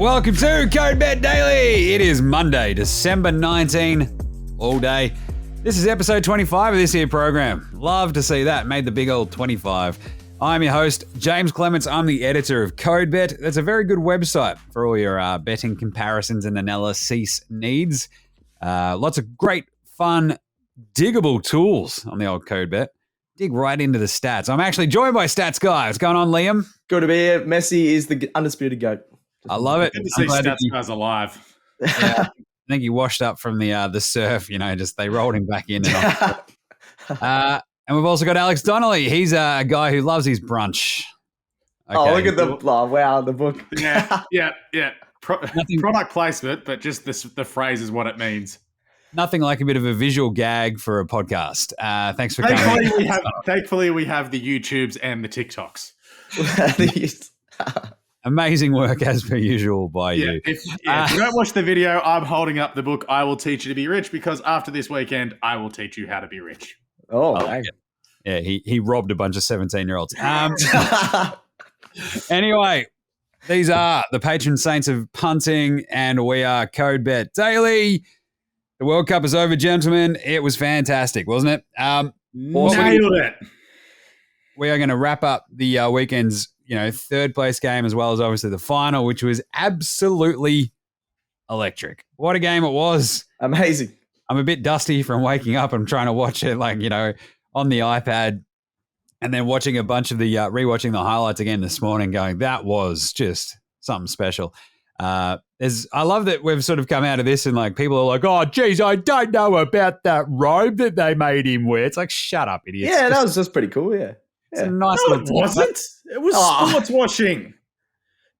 welcome to Code Bet Daily. It is Monday, December 19, all day. This is episode 25 of this here program. Love to see that. Made the big old 25. I'm your host, Jaymz Clements. I'm the editor of Code Bet. That's a very good website for all your betting comparisons and analysis needs. Lots of great, fun, diggable tools on the old Code Bet. Dig right into the stats. I'm actually joined by Stats Guy. What's going on, Liam? Good to be here. Messi is the undisputed GOAT. I love it. Good to see Stats Guy's alive. Yeah, I think he washed up from the surf, just they rolled him back in. And we've also got Alex Donnelly. He's a guy who loves his brunch. Okay. Oh, look at the book. Yeah. Product placement, but just the phrase is what it means. Nothing like a bit of a visual gag for a podcast. Thanks for coming. Thankfully, we have the YouTubes and the TikToks. Amazing work as per usual by you. If you don't watch the video, I'm holding up the book, I Will Teach You to Be Rich, because after this weekend, I will teach you how to be rich. Oh, yeah. He robbed a bunch of 17-year-olds. Anyway, these are the patron saints of punting, and we are Code Bet Daily. The World Cup is over, gentlemen. It was fantastic, wasn't it? Nailed it. We are going to wrap up the weekend's, third place game, as well as obviously the final, which was absolutely electric. What a game it was. Amazing. I'm a bit dusty from waking up and trying to watch it on the iPad, and then watching a bunch of rewatching the highlights again this morning, going, that was just something special. I love that we've sort of come out of this and people are like, oh, geez, I don't know about that robe that they made him wear. It's like, shut up, idiots. Yeah, that was just pretty cool, yeah. It's a nice no, little it wasn't. It was sports washing.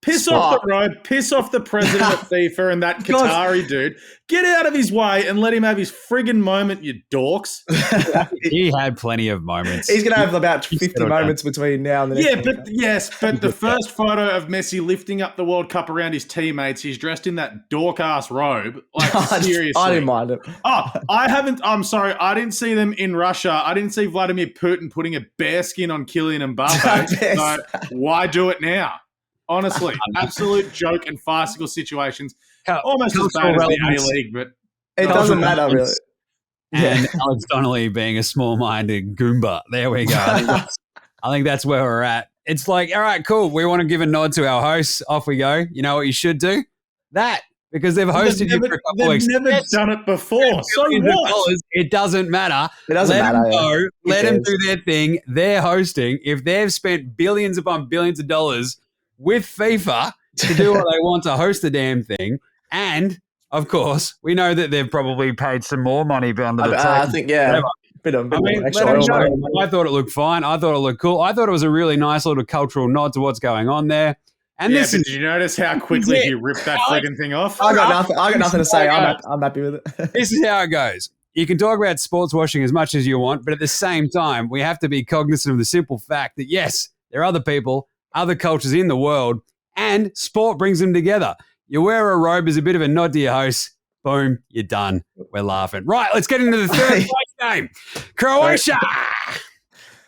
Piss off the robe, piss off the president of FIFA and that Qatari dude. Get out of his way and let him have his friggin' moment, you dorks. He had plenty of moments. He's going to have about 50 moments between now and the next but the first photo of Messi lifting up the World Cup around his teammates, he's dressed in that dork-ass robe. Seriously. I didn't mind it. I'm sorry, I didn't see them in Russia. I didn't see Vladimir Putin putting a bearskin on Kylian Mbappe. So why do it now? Honestly, absolute joke and farcical situations. Almost as bad as the A-League, but it doesn't matter, really. And Alex Donnelly being a small-minded Goomba. There we go. I think that's where we're at. It's like, all right, cool. We want to give a nod to our hosts. Off we go. You know what you should do? That. Because they've hosted you for a couple weeks. They've never done it before. So what? It doesn't matter. It doesn't matter. Let them go. Let them do their thing. They're hosting. If they've spent billions upon billions of dollars with FIFA to do what they want to host the damn thing, and of course, we know that they've probably paid some more money behind the table. I think, yeah. Bit of extra oil. I thought it looked fine. I thought it looked cool. I thought it was a really nice little cultural nod to what's going on there. And did you notice how quickly he ripped that friggin' thing off? I got nothing to say. I'm happy with it. This is how it goes. You can talk about sports washing as much as you want, but at the same time, we have to be cognizant of the simple fact that, yes, there are other people, other cultures in the world, and sport brings them together. You wear a robe as a bit of a nod to your host. Boom, you're done. We're laughing. Right, let's get into the third place game. Croatia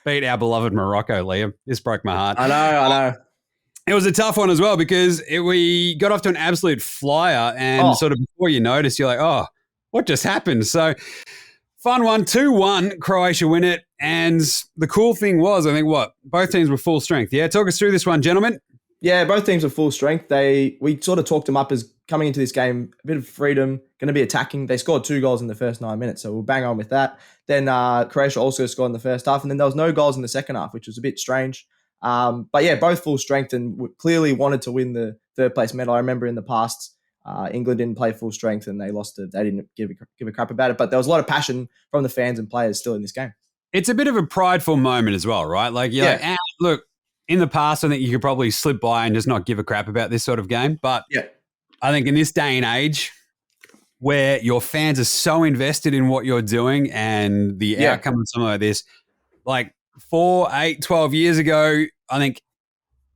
beat our beloved Morocco, Liam. This broke my heart. I know. It was a tough one as well because we got off to an absolute flyer, and sort of before you notice, you're like, oh, what just happened? So fun one, 2-1, Croatia win it. And the cool thing was, I think, both teams were full strength. Yeah, talk us through this one, gentlemen. Yeah, both teams are full strength. We sort of talked them up as coming into this game, a bit of freedom, going to be attacking. They scored 2 goals in the first 9 minutes, so we'll bang on with that. Then Croatia also scored in the first half, and then there was no goals in the second half, which was a bit strange. But yeah, both full strength and clearly wanted to win the third place medal. I remember in the past, England didn't play full strength and they lost it. They didn't give a crap about it, but there was a lot of passion from the fans and players still in this game. It's a bit of a prideful moment as well, right? Like, you're like, look, in the past, I think you could probably slip by and just not give a crap about this sort of game. But I think in this day and age where your fans are so invested in what you're doing and the outcome of something like this, like 4, 8, 12 years ago, I think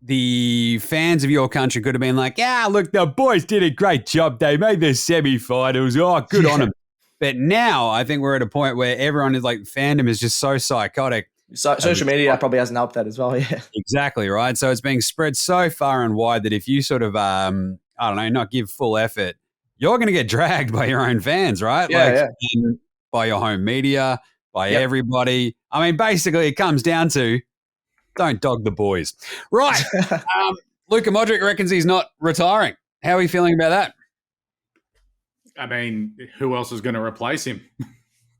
the fans of your country could have been like, look, the boys did a great job. They made the semi-finals. Oh, good on them. But now I think we're at a point where everyone is like, fandom is just so psychotic. So, social media probably hasn't helped that as well, yeah. Exactly, right? So it's being spread so far and wide that if you sort of I don't know, not give full effort, you're going to get dragged by your own fans, right? By your home media, by everybody. I mean, basically, it comes down to don't dog the boys. Right. Luka Modric reckons he's not retiring. How are you feeling about that? I mean, who else is going to replace him?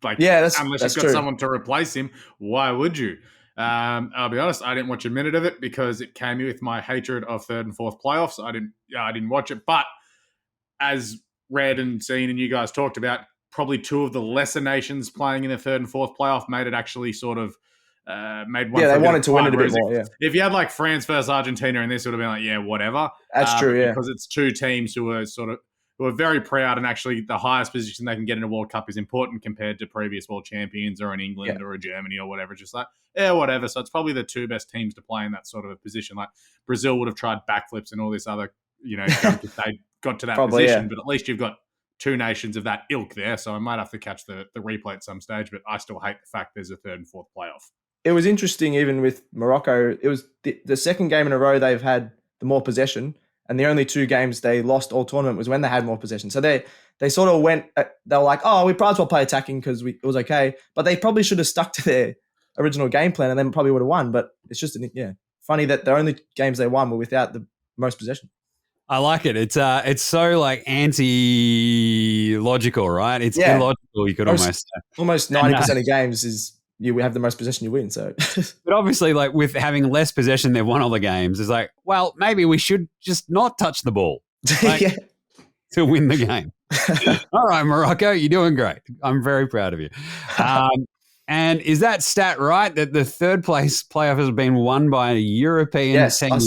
Unless you've got someone to replace him, why would you? I'll be honest, I didn't watch a minute of it because it came with my hatred of third and fourth playoffs. I didn't watch it, but as read and seen and you guys talked about, probably two of the lesser nations playing in the third and fourth playoff made it actually sort of made one. Yeah, they wanted to win it a bit more. Yeah, if you had like France versus Argentina, and this would have been like, yeah, whatever. That's true. Yeah, because it's two teams who are very proud, and actually the highest position they can get in a World Cup is important compared to previous world champions or in England or a Germany or whatever. Just like, whatever. So it's probably the two best teams to play in that sort of a position. Like Brazil would have tried backflips and all this other, if they got to that position. But at least you've got two nations of that ilk there. So I might have to catch the replay at some stage, but I still hate the fact there's a third and fourth playoff. It was interesting even with Morocco. It was the second game in a row they've had the more possession. And the only two games they lost all tournament was when they had more possession. So they sort of went, they were like, we might as well play attacking because it was okay. But they probably should have stuck to their original game plan and then probably would have won. But it's just, funny that the only games they won were without the most possession. I like it. It's so like anti-logical, right? It's illogical, you could almost say. Almost 90% of games is you have the most possession, you win. So, but obviously, like with having less possession, they've won all the games. It's like, well, maybe we should just not touch the ball to win the game. All right, Morocco, you're doing great. I'm very proud of you. And is that stat right that the third place playoff has been won by a European team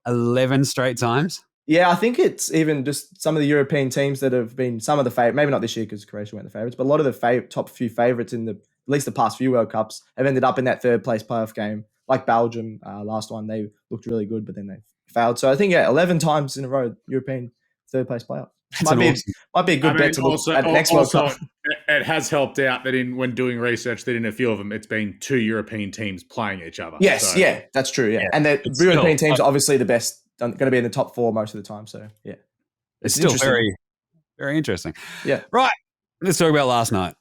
11 straight times? Yeah, I think it's even just some of the European teams that have been some of the favorite. Maybe not this year because Croatia weren't the favorites, but a lot of the top few favorites in at least the past few World Cups have ended up in that third place playoff game. Like Belgium, last one, they looked really good, but then they failed. So I think 11 times in a row, European third place playoff. Might be a good bet to look at the next World Cup. It has helped out that when doing research, that in a few of them, it's been two European teams playing each other. Yes, that's true. Yeah, and the European teams are obviously the best. Going to be in the top four most of the time. So it's still very, very interesting. Yeah, right. Let's talk about last night.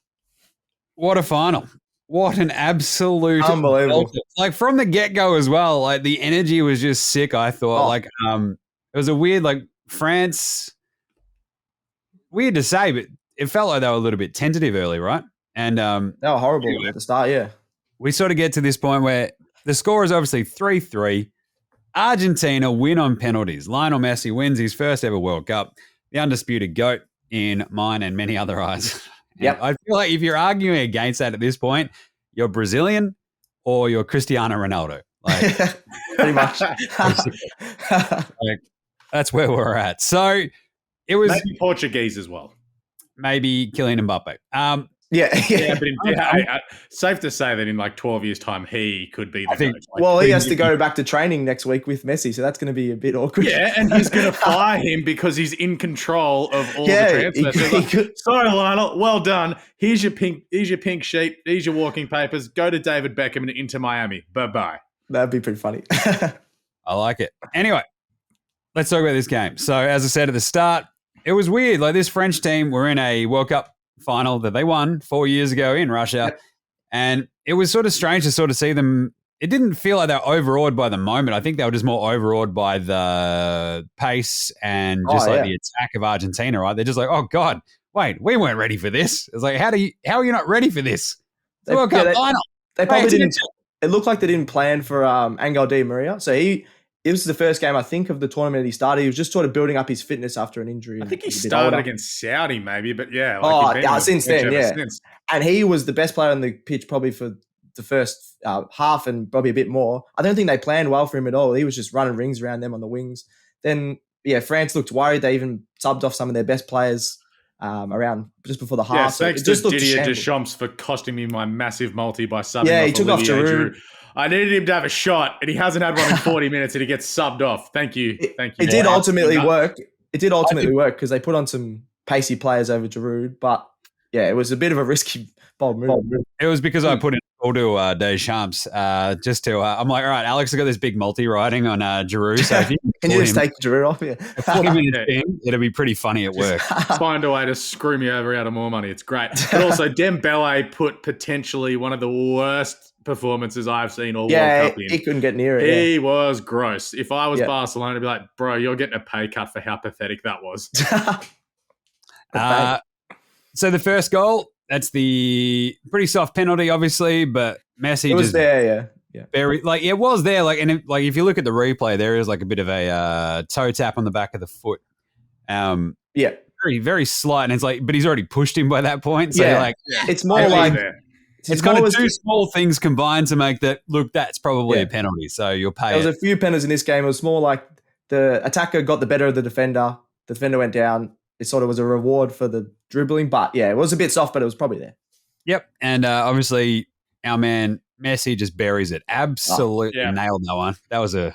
What a final! What an absolute unbelievable! Like from the get go as well. Like the energy was just sick. I thought it was a weird France. Weird to say, but it felt like they were a little bit tentative early, right? And they were horrible at the start. Yeah, we sort of get to this point where the score is obviously 3-3. Argentina win on penalties. Lionel Messi wins his first ever World Cup, the undisputed GOAT in mine and many other eyes. Yep. I feel like if you're arguing against that at this point, you're Brazilian or you're Cristiano Ronaldo. Pretty much. That's where we're at. So it was maybe Portuguese as well. Maybe Kylian Mbappe. But safe to say that in 12 years' time, he could be the coach. He has to go back to training next week with Messi, so that's going to be a bit awkward. Yeah, and he's going to fire him because he's in control of all the transfers. Sorry, Lionel, well done. Here's your pink sheet. Here's your walking papers. Go to David Beckham and Inter Miami. Bye-bye. That'd be pretty funny. I like it. Anyway, let's talk about this game. So, as I said at the start, it was weird. This French team were in a World Cup final that they won 4 years ago in Russia. And it was sort of strange to sort of see them. It didn't feel like they were overawed by the moment. I think they were just more overawed by the pace and just the attack of Argentina, right? They're just like, oh God, wait, we weren't ready for this. It's like, how are you not ready for this? It's the World Cup final. They probably didn't. It looked like they didn't plan for Angel Di Maria. So it was the first game, I think, of the tournament he started. He was just sort of building up his fitness after an injury. I think he started against Saudi maybe, but since then, yeah. And he was the best player on the pitch probably for the first half and probably a bit more. I don't think they planned well for him at all. He was just running rings around them on the wings. Then, France looked worried. They even subbed off some of their best players around just before the half. Thanks to Didier Deschamps for costing me my massive multi by subbing off he took Olivier off Giroud. I needed him to have a shot, and he hasn't had one in 40 minutes, and he gets subbed off. Thank you. It did ultimately work. It did ultimately work because they put on some pacey players over Giroud, but it was a bit of a risky bold move. It was because I put in a call to Deschamps just to. I'm like, all right, Alex has got this big multi riding on Giroud, so if you can Can you just take Giroud off here? 40 minutes in, it'll be pretty funny at work. Find a way to screw me over out of more money. It's great. But also, Dembele put potentially one of the worst performances I've seen all World Cup in. He couldn't get near it. He was gross. If I was Barcelona, I'd be like, bro, you're getting a pay cut for how pathetic that was. So the first goal, that's the pretty soft penalty, obviously, but Messi was there, yeah. Very it was there, if you look at the replay, there is like a bit of a toe tap on the back of the foot. Very, very slight, and it's like, but he's already pushed him by that point. So it's more like it's kind of two small things combined to make that look. That's probably a penalty. So you'll pay. There was a few penalties in this game. It was more like the attacker got the better of the defender. The defender went down. It sort of was a reward for the dribbling, but it was a bit soft, but it was probably there. Yep, and obviously our man Messi just buries it. Absolutely nailed that one. That was a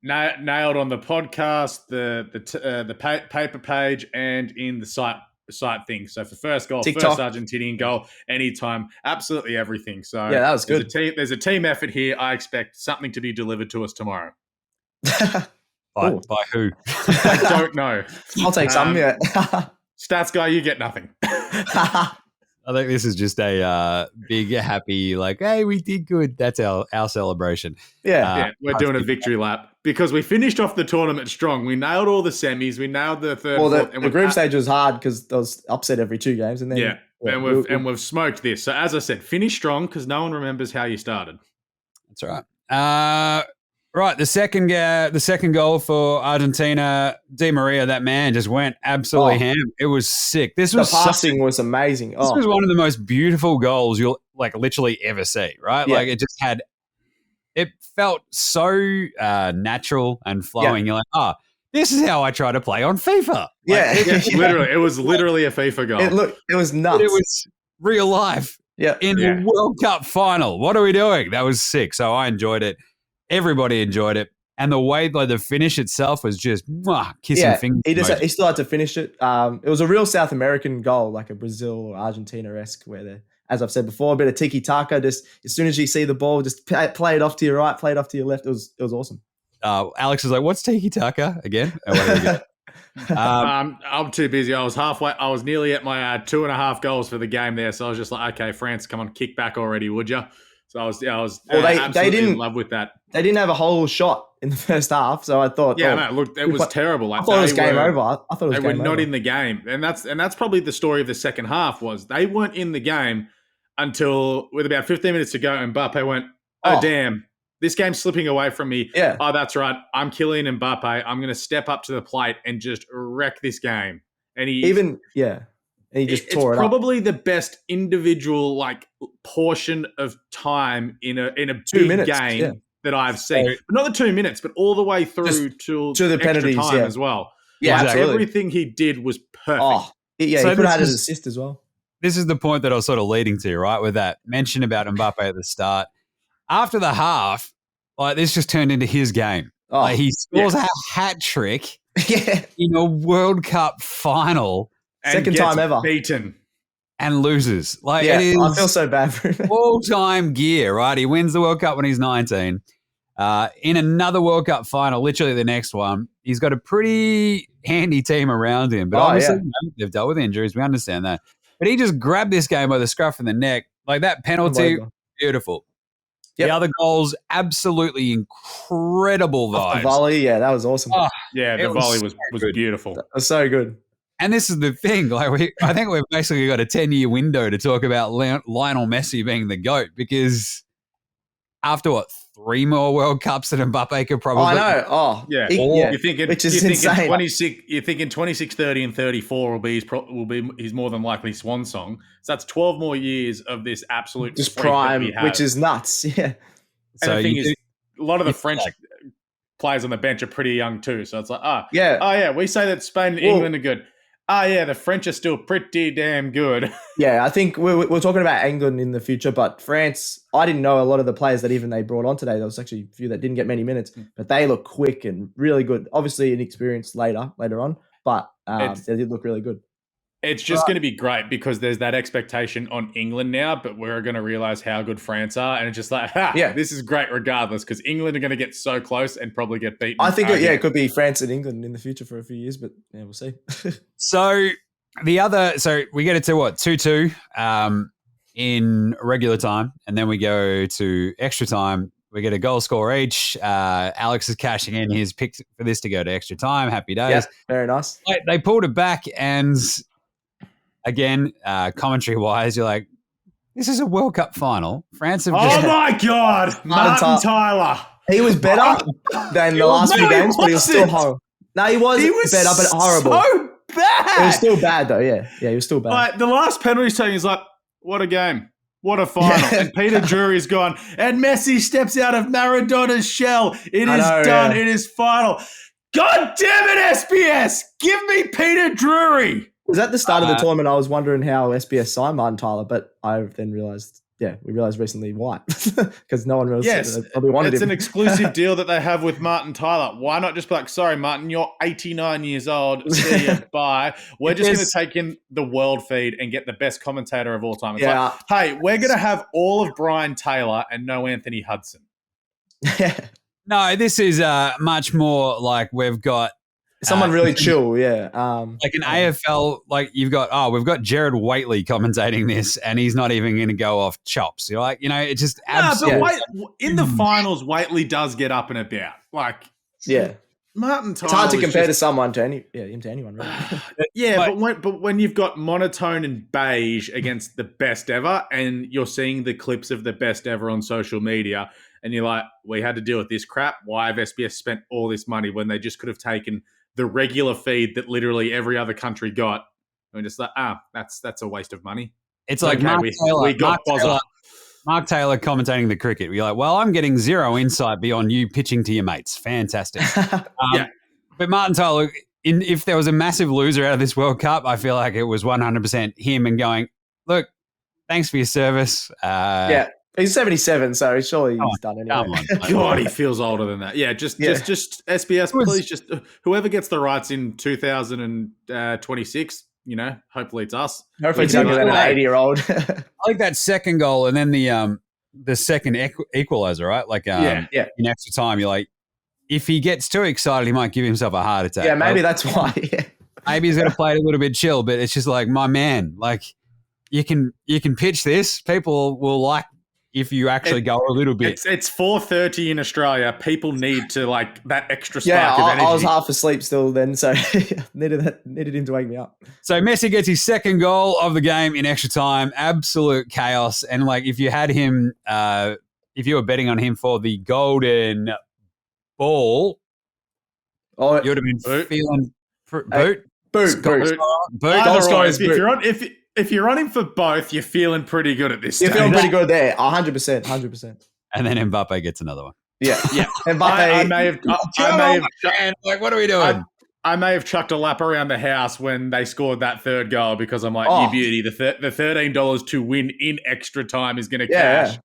nailed on the podcast, the paper page, and in the site thing. So for first goal, TikTok. First Argentinian goal, anytime, absolutely everything. So that was good. There's a team effort here. I expect something to be delivered to us tomorrow. By who? I don't know. I'll take some. Stats guy, you get nothing. I think this is just a big, happy, hey, we did good. That's our celebration. We're doing a victory lap because we finished off the tournament strong. We nailed all the semis. We nailed the third. Well, the group stage was hard because there was upset every 2 games, and then we've smoked this. So as I said, finish strong because no one remembers how you started. That's right. Right, the second goal for Argentina, Di Maria, that man just went absolutely ham. It was sick. The passing was amazing. This was one of the most beautiful goals you'll literally ever see, right? Yeah. it felt so natural and flowing. You're like, this is how I try to play on FIFA. Literally, it was literally a FIFA goal. It was nuts. But it was real life. In the World Cup final. What are we doing? That was sick. So I enjoyed it. Everybody enjoyed it. And the way the finish itself was just kissing fingers. He still had to finish it. It was a real South American goal, like a Brazil or Argentina-esque, where as I've said before, a bit of tiki-taka. Just as soon as you see the ball, just play it off to your right, play it off to your left. It was awesome. Alex was like, what's tiki-taka again? I'm too busy. I was nearly at my 2.5 goals for the game there. So I was just like, okay, France, come on, kick back already, would you? So I was absolutely in love with that. They didn't have a whole shot in the first half, so I thought, it was terrible. I thought it was game over. I thought it was they were not in the game, and that's probably the story of the second half. Was they weren't in the game until with about 15 minutes to go, and Mbappe went, "Oh damn, this game's slipping away from me." Yeah. Oh, that's right. I'm Kylian Mbappe. I'm going to step up to the plate and just wreck this game. And he just tore it up. It's probably the best individual portion of time in a big game that I've seen. But not the 2 minutes, but all the way through to the penalties time as well. Yeah, absolutely. Everything he did was perfect. He could have had his assist as well. This is the point that I was sort of leading to, right? With that mention about Mbappe at the start. After the half, this just turned into his game. He scores a hat trick in a World Cup final. Second time ever. Beaten. And loses. It is I feel so bad for him. All-time gear, right? He wins the World Cup when he's 19. In another World Cup final, literally the next one, he's got a pretty handy team around him. But obviously, they've dealt with injuries. We understand that. But he just grabbed this game by the scruff of the neck. That penalty, beautiful. Yep. The other goals, absolutely incredible vibes. The volley, that was awesome. The volley was beautiful. That was so good. And this is the thing. I think we've basically got a 10-year window to talk about Lionel Messi being the GOAT because after 3 more World Cups that Mbappe could probably. I know. You're thinking, which is insane. You're thinking 26, 30, and 34 will be his more than likely swan song. So that's 12 more years of this absolute just prime, which is nuts. Yeah. And so the thing is, a lot of the French players on the bench are pretty young too. So it's we say that Spain and England are good. The French are still pretty damn good. I think we're talking about England in the future, but France, I didn't know a lot of the players that even they brought on today. There was actually a few that didn't get many minutes, but they look quick and really good. Obviously inexperienced later on, but they did look really good. It's just going to be great because there's that expectation on England now, but we're going to realize how good France are. And it's just like, this is great regardless because England are going to get so close and probably get beaten. I think, it could be France and England in the future for a few years, but we'll see. So we get it to what, 2-2 in regular time, and then we go to extra time. We get a goal score each. Alex is cashing in. He's picked for this to go to extra time. Happy days. Yeah, very nice. They pulled it back, and again, commentary-wise, you're like, this is a World Cup final. France have just... Oh, my God. Martin Tyler. He was better than the last few games, but he was still horrible. No, he was better, but horrible. So bad. It was still bad, though, yeah. Yeah, he was still bad. Like, the last penalty taking is like, what a game. What a final. And Peter Drury's gone. And Messi steps out of Maradona's shell. It is done. Yeah. It is final. God damn it, SBS. Give me Peter Drury. Was at the start of the tournament, I was wondering how SBS signed Martin Tyler, but I then realised, we realised recently why. Because no one really probably wanted him. It's an exclusive deal that they have with Martin Tyler. Why not just be like, sorry, Martin, you're 89 years old. See you, bye. We're just going to take in the world feed and get the best commentator of all time. It's like, hey, we're going to have all of Brian Taylor and no Anthony Hudson. No, this is much more like we've got someone really chill, like an AFL, like we've got Jared Waitley commentating this, and he's not even going to go off chops. You're like, it just absolutely. But in the finals, Waitley does get up and about. Like, Martin Tyler. It's hard to compare to someone to him to anyone, really. but when you've got monotone and beige against the best ever, and you're seeing the clips of the best ever on social media, and you're like, we had to deal with this crap. Why have SBS spent all this money when they just could have taken the regular feed that literally every other country got? And we're just like, that's a waste of money. It's like we got Mark Taylor commentating the cricket. We're like, well, I'm getting zero insight beyond you pitching to your mates. Fantastic. But Martin Tyler, if there was a massive loser out of this World Cup, I feel like it was 100% him and going, look, thanks for your service. He's 77, so surely he's done anyway. Come on. God, he feels older than that. Just SBS, please, just whoever gets the rights in 2026, hopefully it's us. Hopefully it's younger than an 80-year-old. I like that second goal and then the second equalizer, right? Like in extra time, you're like, if he gets too excited, he might give himself a heart attack. Yeah, maybe that's why. Maybe he's going to play it a little bit chill, but it's just like, my man, like you can pitch this. People will like if you actually go a little bit. It's 4:30 in Australia. People need to like that extra spark of energy. I was half asleep still then, so needed him to wake me up. So Messi gets his second goal of the game in extra time. Absolute chaos. And like if you had him, if you were betting on him for the golden ball, you would have been feeling boot. If you're on him for both, you're feeling pretty good at this stage. You're feeling pretty good there. 100%. And then Mbappe gets another one. Yeah. Mbappe. I may have. Like, what are we doing? I may have chucked a lap around the house when they scored that third goal because I'm like, you beauty. The $13 to win in extra time is going to cash. Yeah.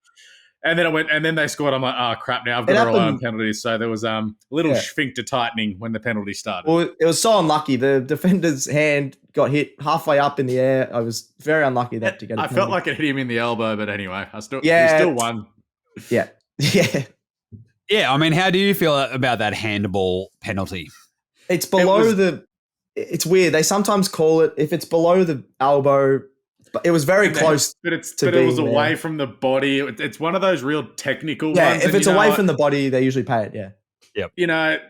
And then they scored. I'm like, oh crap! Now I've got to rely on penalties. So there was a little sphincter tightening when the penalty started. Well, it was so unlucky. The defender's hand got hit halfway up in the air. I was very unlucky to get. I felt like it hit him in the elbow, but anyway, he still won. Yeah. I mean, how do you feel about that handball penalty? It's below It's weird. They sometimes call it if it's below the elbow. But it was very close. But it was away from the body. It's one of those real technical ones. Yeah, if it's away from the body, they usually pay it. Yeah. Yep.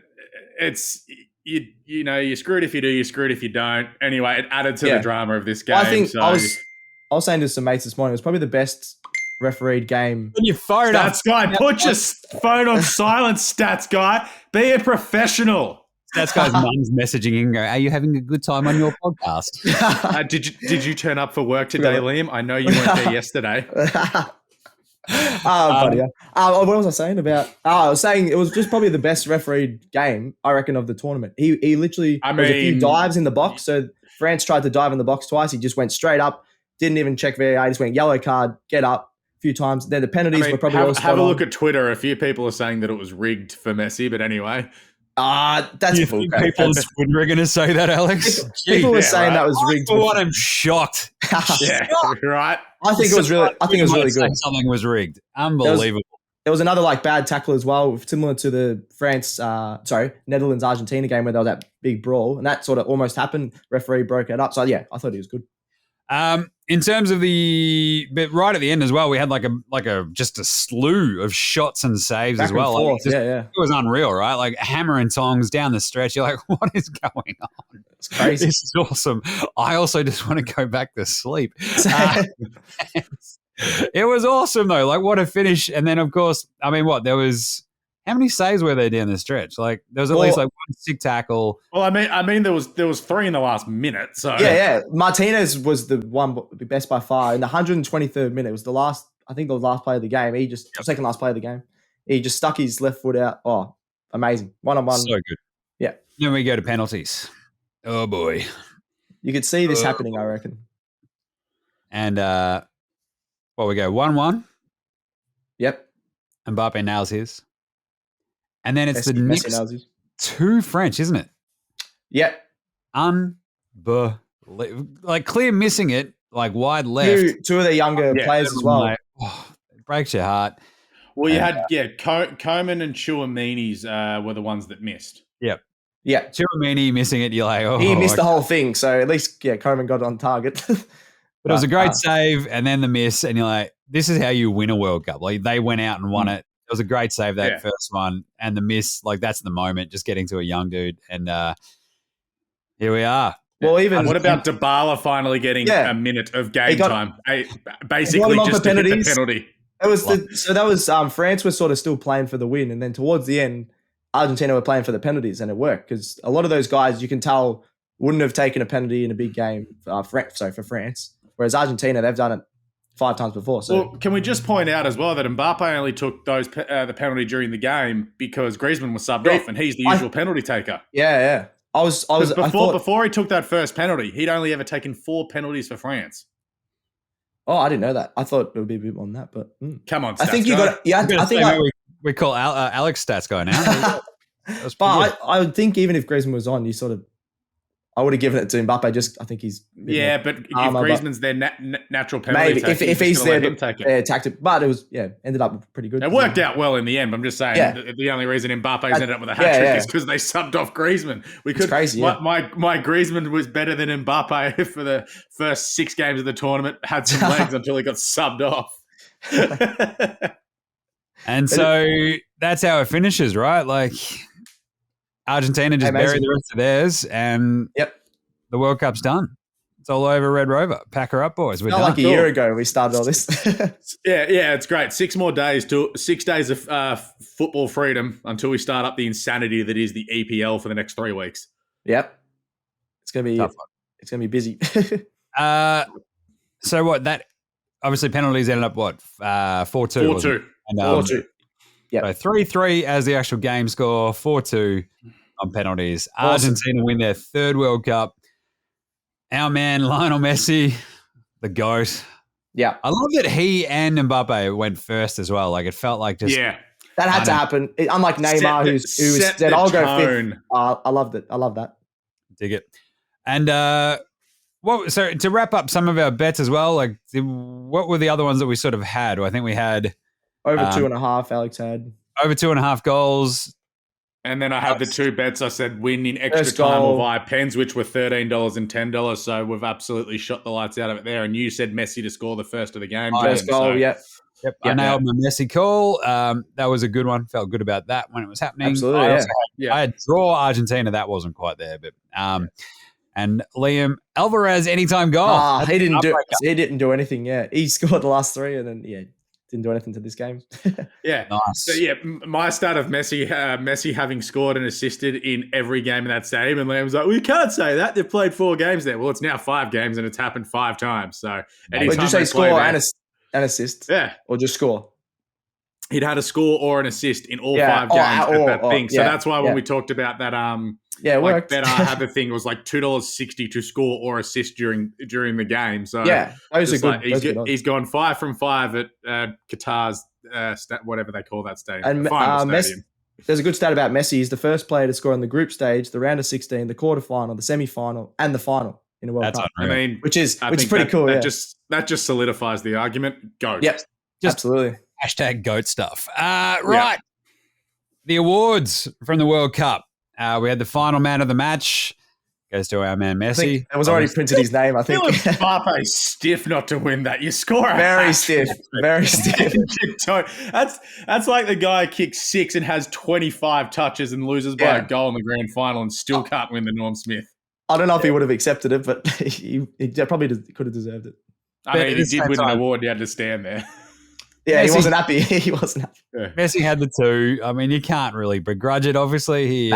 It's you're screwed if you do, you're screwed if you don't. Anyway, it added to the drama of this game. Well, I think I was saying to some mates this morning, it was probably the best refereed game. When you phone up, Stats guy, put your phone on silent, Stats guy. Be a professional. Stats guy's mum's messaging and go, are you having a good time on your podcast? Did you turn up for work today, Liam? I know you weren't there yesterday. What was I saying about? I was saying it was just probably the best refereed game, I reckon, of the tournament. He literally there was a few dives in the box. So France tried to dive in the box twice. He just went straight up, didn't even check VAR. Just went yellow card, get up a few times. Then the penalties were probably have a look at Twitter. A few people are saying that it was rigged for Messi, but anyway. That's a full crap. People were going to say that, Alex. People were saying that was rigged. For one, I'm shocked. Right. I think it was really good. Something was rigged. Unbelievable. There was another bad tackle as well, similar to the Netherlands-Argentina game where there was that big brawl, and that sort of almost happened. Referee broke it up. So yeah, I thought he was good. In terms of but right at the end as well, we had just a slew of shots and saves as well. Forth. It was unreal, right? Like hammer and tongs down the stretch. You're like, what is going on? It's crazy. This is awesome. I also just want to go back to sleep. It was awesome though. Like what a finish. And then of course, I mean, there was how many saves were there down the stretch? Like there was at least one sick tackle. Well, I mean there was 3 in the last minute. So yeah. Martinez was the best by far. In the 123rd minute, it was the last play of the game. Second last play of the game. He just stuck his left foot out. Oh, amazing. 1-on-1. So good. Yeah. Then we go to penalties. Oh boy. You could see this happening, I reckon. And we go 1-1. Yep. Mbappe nails his. And then it's the next two French, isn't it? Yep. Like clear missing it, like wide left. Two of the younger players as well. It breaks your heart. Well, you had Coman and Chouamini's were the ones that missed. Yep. Yeah. Chouamini missing it, you're like, he missed the whole thing. So at least Coman got it on target. But it was a great save, and then the miss, and you're like, this is how you win a World Cup. Like they went out and won it. It was a great save, that first one, and the miss, like that's the moment, just getting to a young dude, and here we are. Well, what about Dybala finally getting a minute of game time? Basically, just to hit the penalty. That was France was sort of still playing for the win, and then towards the end, Argentina were playing for the penalties, and it worked because a lot of those guys you can tell wouldn't have taken a penalty in a big game for France. Whereas Argentina, they've done it 5 times before. So, well, can we just point out as well that Mbappe only took the penalty during the game because Griezmann was subbed off, and he's the usual penalty taker. Yeah. Before he took that first penalty, he'd only ever taken 4 penalties for France. Oh, I didn't know that. I thought it would be a bit more than that, but come on, I think you got. Yeah, I think we call Alex stats going out. But I would think even if Griezmann was on, I would have given it to Mbappe. I think he's but if Griezmann's their natural penalty, maybe if he's there, tactic. But it was ended up pretty good. It worked out well in the end. I'm just saying the only reason Mbappe's ended up with a hat trick is because they subbed off Griezmann. It's crazy. My Griezmann was better than Mbappe for the first 6 games of the tournament. Had some legs until he got subbed off. And so that's how it finishes, right? Like. Argentina just buried the rest of theirs, and the World Cup's done. It's all over Red Rover. Pack her up, boys. We're done. Like a year ago we started all this. it's great. 6 more days 6 days of football freedom until we start up the insanity that is the EPL for the next 3 weeks. Yep, it's gonna be busy. So what? That obviously penalties ended up 4-2. 4-2. 4-2. Yeah. So 3-3 as the actual game score. 4-2 on penalties. Awesome. Argentina win their 3rd World Cup. Our man Lionel Messi, the GOAT. Yeah, I love that he and Mbappe went first as well. Like it felt like just that had to happen. Unlike Neymar, who said, "I'll go 5th." I loved it. I love that. Dig it. And so to wrap up some of our bets as well, like what were the other ones that we sort of had? I think we had over 2.5. Alex had over 2.5 goals. And then I had the 2 bets. I said win in extra time or via pens, which were $13 and $10. So we've absolutely shot the lights out of it there. And you said Messi to score the first of the game. First goal, Yep. I nailed my Messi call. That was a good one. Felt good about that when it was happening. Absolutely, I had draw Argentina. That wasn't quite there, but and Liam Alvarez anytime goal. He didn't do anything. Yeah, he scored the last 3, and then didn't do anything to this game. Nice. So my stat of Messi having scored and assisted in every game in that stadium, and Liam was like, "We can't say that. They've played 4 games there." Well, it's now 5 games, and it's happened 5 times. So, did you say score and assist? Yeah, or just score? He'd had a score or an assist in all 5 games at that thing. So that's why when we talked about that, it worked. Bet I had the thing, it was like $2.60 to score or assist during the game. So those are good. He's gone 5 from 5 at Qatar's whatever they call that stadium. And there's a good stat about Messi. He's the first player to score in the group stage, the round of 16, the quarterfinal, the semi-final, and the final in a World Cup. Unreal. I mean, which is pretty cool. That just solidifies the argument. GOAT. Yep, absolutely. Hashtag GOAT stuff. Right. The awards from the World Cup. We had the final man of the match. Goes to our man Messi. It was already printed his name, I think. Mbappe stiff not to win that. You score very stiff. That's like the guy kicks 6 and has 25 touches and loses by a goal in the grand final and still can't win the Norm Smith. I don't know if he would have accepted it, but he probably could have deserved it. I mean, he did win an award. He had to stand there. Yeah, Messi, he wasn't happy. He wasn't happy. Yeah. Messi had the 2. I mean, you can't really begrudge it. Obviously, he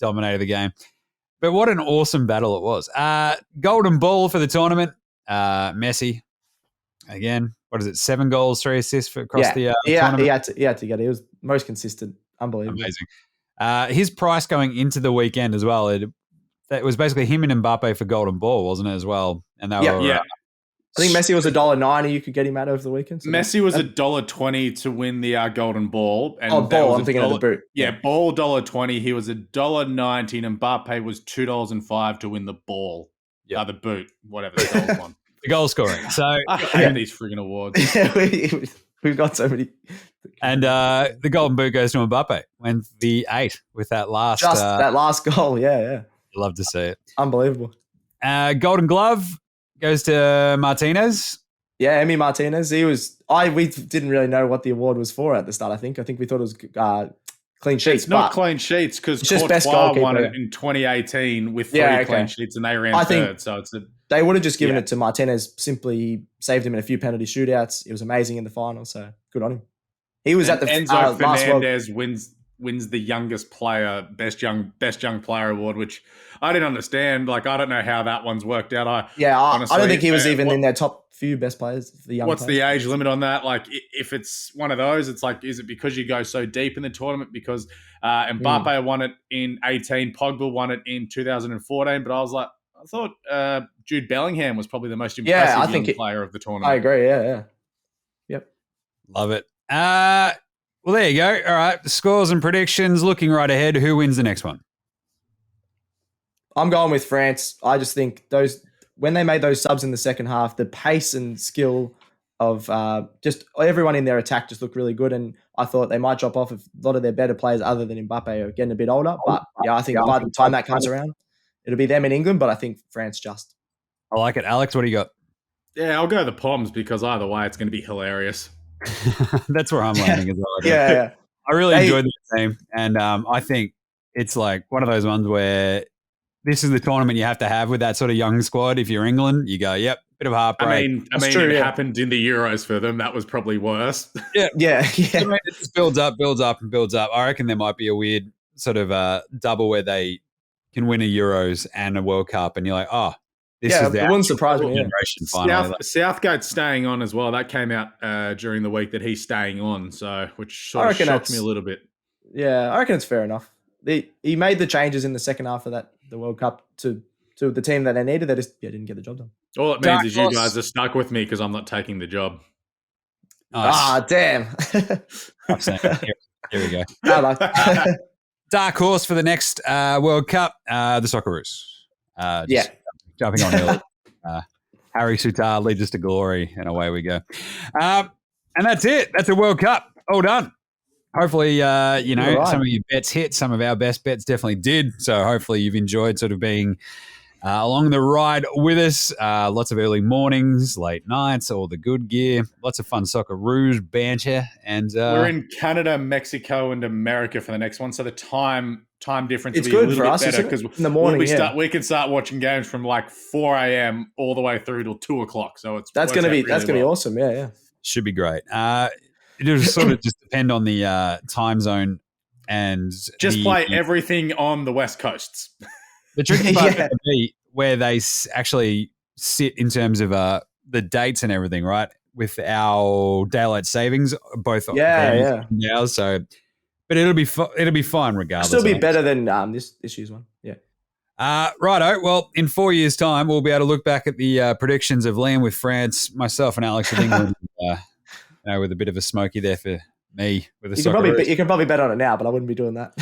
dominated the game. But what an awesome battle it was. Golden Ball for the tournament. Messi, again, what is it, 7 goals, 3 assists across the tournament? He had to get it. He was most consistent. Unbelievable. Amazing. His price going into the weekend as well, it was basically him and Mbappe for Golden Ball, wasn't it, as well? And they were... I think Messi was $1.90. You could get him at over the weekend. So Messi was $1.20 to win the Golden Ball. And ball. I'm thinking of the boot. Yeah, ball $1.20. He was $1.90, and Mbappe was $2.05 to win the ball. Yeah, the boot, whatever the goal one. The goal scoring. So I hate these friggin' awards. We've got so many. And the Golden Boot goes to Mbappe. Went the 8 with that last. That last goal. Yeah. Love to see it. Unbelievable. Golden Glove goes to Martinez. Yeah, Emi Martinez. We didn't really know what the award was for at the start. I think we thought it was clean sheets. It's not clean sheets because Courtois won it in 2018 with 3 clean sheets, and they ran third. So they would have just given it to Martinez. Simply saved him in a few penalty shootouts. It was amazing in the final. So good on him. He was at the Enzo Fernandez wins the youngest player, best young player award, which I didn't understand. Like, I don't know how that one's worked out. Honestly, I don't think he was even in their top few best players. What's the age limit on that? Like, if it's one of those, it's like, is it because you go so deep in the tournament? Because Mbappe won it in 18, Pogba won it in 2014, but I thought Jude Bellingham was probably the most impressive player of the tournament. I agree. Yeah. Yep. Love it. Well, there you go. All right. Scores and predictions looking right ahead. Who wins the next one? I'm going with France. I just think when they made those subs in the second half, the pace and skill of just everyone in their attack just looked really good. And I thought they might drop off if a lot of their better players other than Mbappe are getting a bit older. But I think by the time that comes around, it'll be them in England. But I think France just. I like it. Alex, what do you got? Yeah, I'll go the Poms because either way, it's going to be hilarious. That's where I'm landing as well. Yeah. I really enjoyed the game, and I think it's like one of those ones where this is the tournament you have to have with that sort of young squad. If you're England, you go, yep, bit of heartbreak. I mean, it happened in the Euros for them. That was probably worse. Yeah. I mean, it just builds up. I reckon there might be a weird sort of double where they can win a Euros and a World Cup, and you're like, oh. This is it wouldn't surprise me. Southgate's staying on as well. That came out during the week that he's staying on, which sort of shocked me a little bit. Yeah, I reckon it's fair enough. He made the changes in the second half of the World Cup to the team that they needed. They just didn't get the job done. All it means is you guys are stuck with me because I'm not taking the job. Nice. Damn. Here we go. Dark horse for the next World Cup, the Socceroos. Jumping on early. Harry Souttar leads us to glory, and away we go. And that's it. That's a World Cup. All done. Hopefully, some of your bets hit. Some of our best bets definitely did. So hopefully you've enjoyed sort of being along the ride with us. Lots of early mornings, late nights, all the good gear. Lots of fun Socceroos banter. And we're in Canada, Mexico, and America for the next one. So the time difference it's will be good a for little us, bit better because in the morning. We can start watching games from like 4 a.m. all the way through till 2 o'clock. So that's going to be awesome. Yeah. Should be great. It'll sort of just depend on the time zone and just play everything on the West Coasts. The tricky part would be where they actually sit in terms of the dates and everything, right? With our daylight savings, both now. So, but it'll be fine regardless. It'll still be better than this year's one. Yeah. Righto. Well, in 4 years' time, we'll be able to look back at the predictions of Liam with France, myself, and Alex with England. With a bit of a smoky there for me with a you can probably bet on it now, but I wouldn't be doing that.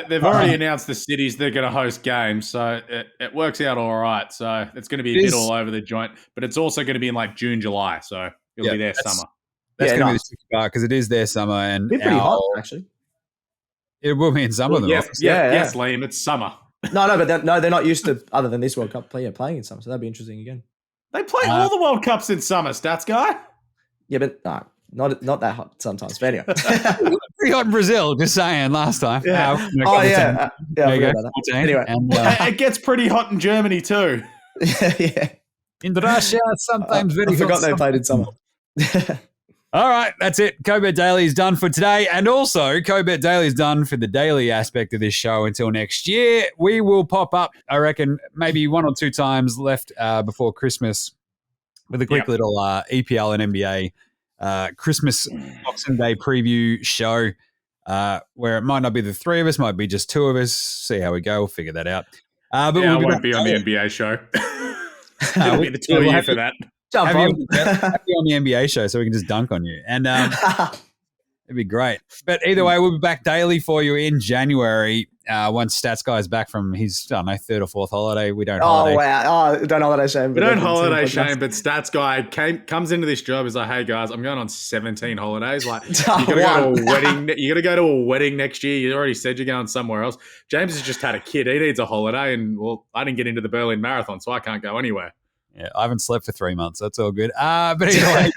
They've already announced the cities they're going to host games, so it works out all right. So it's going to be a bit all over the joint, but it's also going to be in like June, July, so it'll be their summer. That's going to be the tricky part because it is their summer, and it'll be pretty hot actually. It will be in summer. Yes, Liam, it's summer. No, but they're not used to other than this World Cup playing in summer, so that'd be interesting again. They play all the World Cups in summer, stats guy. Yeah, but no, not that hot sometimes. But anyway, pretty hot in Brazil. Just saying, last time. Yeah. Anyway, and, it gets pretty hot in Germany too. Yeah. In Russia, sometimes very hot. I forgot they played in summer. All right, that's it. Co-Bet Daily is done for today. And also, Co-Bet Daily is done for the daily aspect of this show until next year. We will pop up, I reckon, maybe 1 or 2 times left before Christmas with a quick little EPL and NBA Christmas Boxing Day preview show where it might not be the 3 of us, might be just 2 of us. See how we go. We'll figure that out. But I won't be on the NBA show. It'll be the 2 of you for that. Have you on the NBA show so we can just dunk on you. And it'd be great. But either way, we'll be back daily for you in January once Stats Guy's back from his, 3rd or 4th holiday. We don't holiday. Oh, wow. Don't holiday shame. We don't holiday shame, but Stats Guy comes into this job. He's like, hey, guys, I'm going on 17 holidays. Like, you got to go to a wedding. You got to go to a wedding next year. You already said you're going somewhere else. Jaymz has just had a kid. He needs a holiday. And, well, I didn't get into the Berlin Marathon, so I can't go anywhere. Yeah, I haven't slept for 3 months. That's all good. But anyway,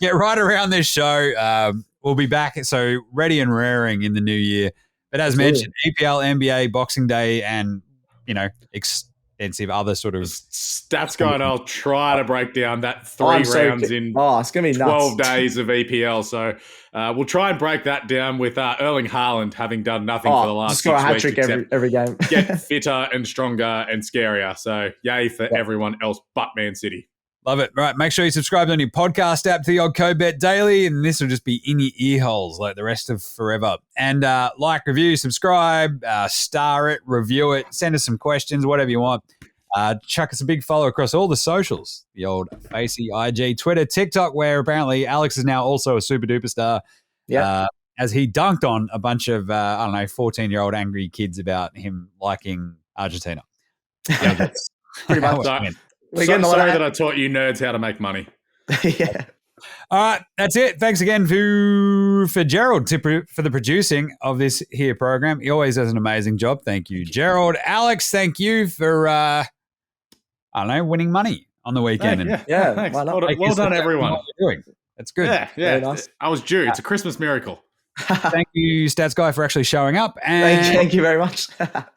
get right around this show. We'll be back, so ready and raring in the new year. But as mentioned, EPL, NBA, Boxing Day, and, extensive other sort of... Stats Guy and I'll try to break down that 3 rounds in it's gonna be 12 days of EPL. So we'll try and break that down with Erling Haaland having done nothing for the last 6 weeks. Just got a hat-trick every game. Get fitter and stronger and scarier. So yay for everyone else but Man City. Love it. Right, make sure you subscribe on your podcast app to the old Co-Bet Daily, and this will just be in your ear holes like the rest of forever. And like, review, subscribe, star it, review it, send us some questions, whatever you want. Chuck us a big follow across all the socials, the old Facey, IG, Twitter, TikTok, where apparently Alex is now also a super duper star. Yeah. As he dunked on a bunch of, 14-year-old angry kids about him liking Argentina. Yeah, that's pretty much. Sorry that I taught you nerds how to make money. Yeah. All right, that's it. Thanks again for Gerald for the producing of this here program. He always does an amazing job. Thank you, Gerald. Alex, thank you for, winning money on the weekend. Yeah. Well done, everyone. That's good. Yeah. Very nice. I was due. It's a Christmas miracle. Thank you, Stats Guy, for actually showing up. And thank you very much.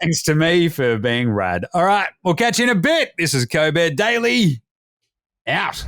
Thanks to me for being rad. All right, we'll catch you in a bit. This is Co-Bet Daily. Out.